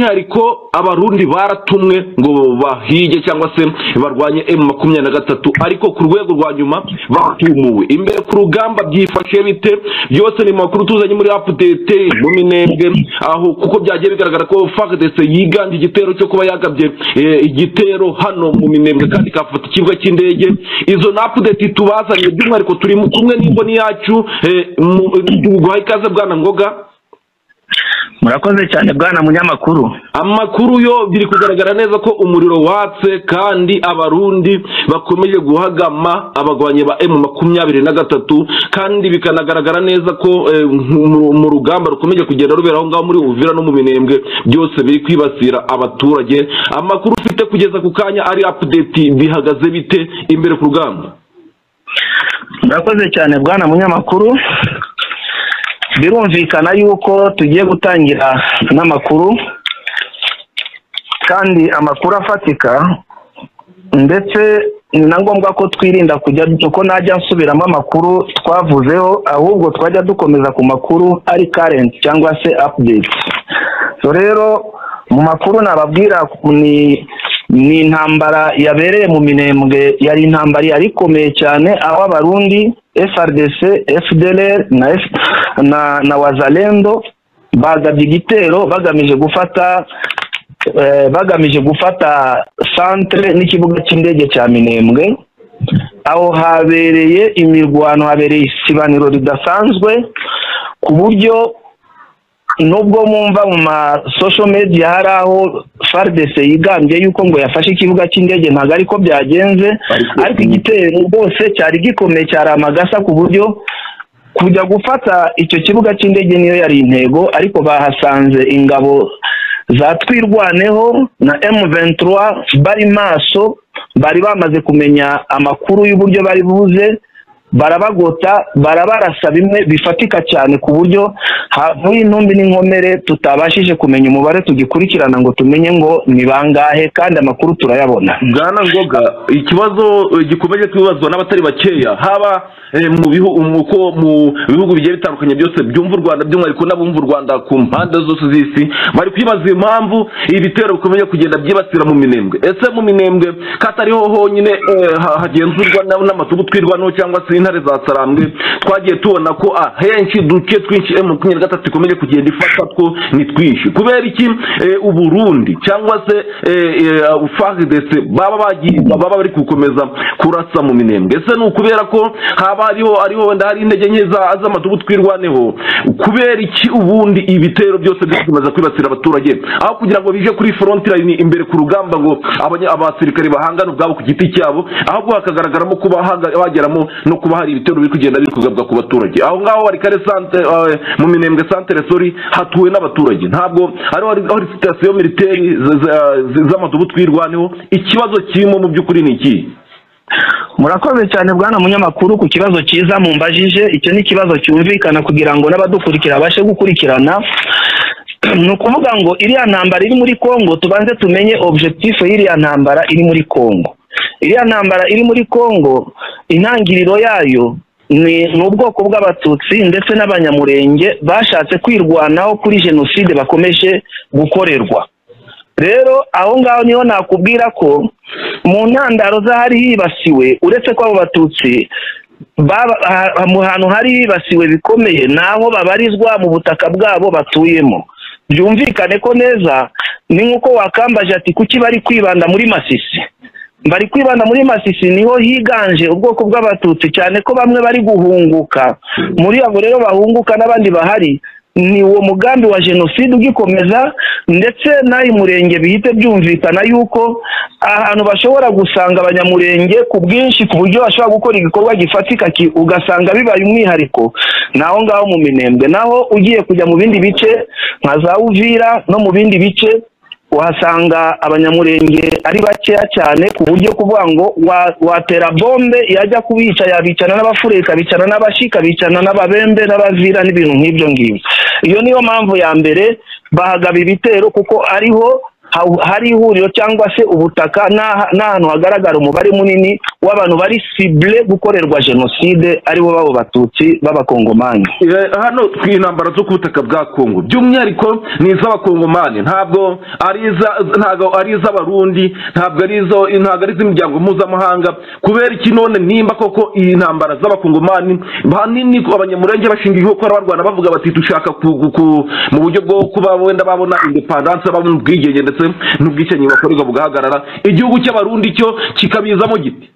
by'umwihariko abarundi baratumwe ngo bahige cyangwa se barwanye M23 ariko ku rwego rwa nyuma batumuwe imbere ku rugamba byifashe bite byose ni makuru tuzanye muri update mu Minembwe aho kuko byagiye bigaragara ko FARDC yiganje igitero cyo kuba yagabye igitero hano mu Minembwe kandi kafata ikibuga cy'indege izo na update tubazanye by'umwihariko turi kumwe n'imboni yacu mu guha ikaze bwana Ngoga. Murakoze cyane bwana munyamakuru. Amakuru yo biri kugaragara neza ko umuriro watse kandi abarundi bakomeje guhagama abagwanye ba M23 kandi bikanagaragara neza ko mu rugamba rukomeje kugenda rubera aho ngaho muri Uvira no mu Minembwe byose biri kwibasira abaturage. Amakuru ufite kugeza ku kanya ari update bihagaze bite imbere ku rugamba? Murakoze cyane bwana munyamakuru. Birumvikana yuko tugiye gutangira n'amakuru kandi amakuru afatika ndetse ni na ngombwa ko twirinda kujya uko najya nsubiramo amakuru twavuzeho ahubwo twajya dukomeza ku makuru ari current cyangwa se update. So rero mu makuru nababwira ni intambara yabereye mu Minembwe yari intambara yari ikomeye cyane aho abarundi FARDC FDLR na Wazalendo bagabye igitero bagamije gufata centre n'ikibuga cy'indege cya Minembwe aho habereye imirwano habereye isibaniro ridasanzwe ku buryo nubwo mumva mu social media hari aho FARDC yigambye yuko ngo yafashe ikibuga cy'indege ntago ariko byagenze ariko igitero rwose cyari gikomeye cyari amagasa ku buryo kujya gufata icyo kibuga cy'indege niyo yari intego ariko bahasanze ingabo za twirwaneho na M23 bari maso bari bamaze kumenya amakuru y'uburyo bari buze barabagota barabarasa bimwe bifatika cyane ku buryo havuye intumbi n'inkomere tutabashije kumenya umubare tugikurikirana ngo tumenye ngo ni bangahe kandi amakuru turayabona. Bwana Ngoga ikibazo gikomeje kwibazwa n'abatari bakeya haba mu bihugu bigiye bitandukanye byose byumva u Rwanda by'umwihariko n'abumva u Rwanda ku mpande zose z'isi bari kwibaza impamvu ibitero bikomeje kugenda byibasira mu Minembwe. Ese mu Minembwe katariho honyine hagenzurwa n'amatugu twirwanaho cyangwa se intare za Sarambwe twagiye tubona ko henshi duke twinshi M23 ikomeje kugenda ifata ko ni twishi kubera iki Uburundi cyangwa se FARDC baba bari gukomeza kurasa mu Minembwe. Ese ni ukubera ko haba ariho ndari intege nke z'amatugu twirwaneho kubera iki ubundi ibitero byose bikomeza kwibasira abaturage aho kugira ngo bije kuri front line imbere ku rugamba ngo abasirikare bahangana ubwabo ku giti cyabo ahubwo hakagaragaramo kuba bageramo no kuba hari ibitero biri kugenda biri kugabwa ku baturage aho ngaho ari kare centre mu Minembwe centre hatuwe n'abaturage ntabwo ari station militaire z'amatugu twirwaneho ikibazo kirimo mu by'ukuri ni iki? Murakoze cyane bwana munyamakuru ku kibazo cyiza mumbajije icyo ni kibazo cyumvikana kugira ngo n'abadukurikira bashe gukurikirana. Nukuvuga ngo iriya ntambara iri muri Kongo tubanze tumenye objectif y'iriya ntambara iri muri Kongo. Iriya ntambara iri muri Kongo intangiriro yayo ni ubwoko bw'abatutsi ndetse n'abanyamurenge bashatse kwirwanaho kuri genocide bakomeje gukorerwa. Rero aho ngaho niho nakubwira ko mu ntandaro zahari hibasiwe uretse ko abo batutsi mu hantu hari hibasiwe bikomeye naho babarizwa mu butaka bwabo batuyemo. Byumvikane ko neza ni nkuko wakambaje ati kuki bari kwibanda muri Masisi. Bari kwibanda muri Masisi niho higanje ubwoko bw'abatutsi cyane ko bamwe bari guhunguka muri abo rero bahunguka n'abandi bahari ni uwo mugambi wa genocide ugikomeza ndetse nayi murenge bihite byumvikana yuko ahantu bashobora gusanga abanyamurenge ku bwinshi ku buryo bashobora gukora igikorwa gifatika ugasanga bibaye umwihariko naho ngaho mu Minembwe. Naho ugiye kujya mu bindi bice nka za Uvira no mu bindi bice uhasanga abanyamurenge ari bakeya cyane ku buryo kuvuga ngo watera bombe yajya kubica yabicana n'abafureka bicana n'abashika bicana n'ababembe n'abavira n'ibintu nk'ibyo ngibyo. Iyo niyo mpamvu ya mbere bahagaba ibitero kuko ariho hari ihuriro cyangwa se ubutaka n'ahantu hagaragara umubare munini w'abantu bari cible gukorerwa genocide aribo babo batutsi b'abakongomani. Hano tw'intambara zo kubutaka bwa Kongo by'umwihariko ni iz'abakongomani, ntabwo ari iz'abarundi, ntabwo ari iz'imiryango mpuzamahanga. Kubera iki none nimba koko iyi ntambara z'abakongomani banini abanyamurenge bashingiye ko barwana bavuga bati dushaka mu buryo bwo kuba wenda babona independence, babona ubwigenge ndetse n'ubwicanyi bakorerwa bugahagarara, igihugu cy'abarundi cyo kikabizamo giti?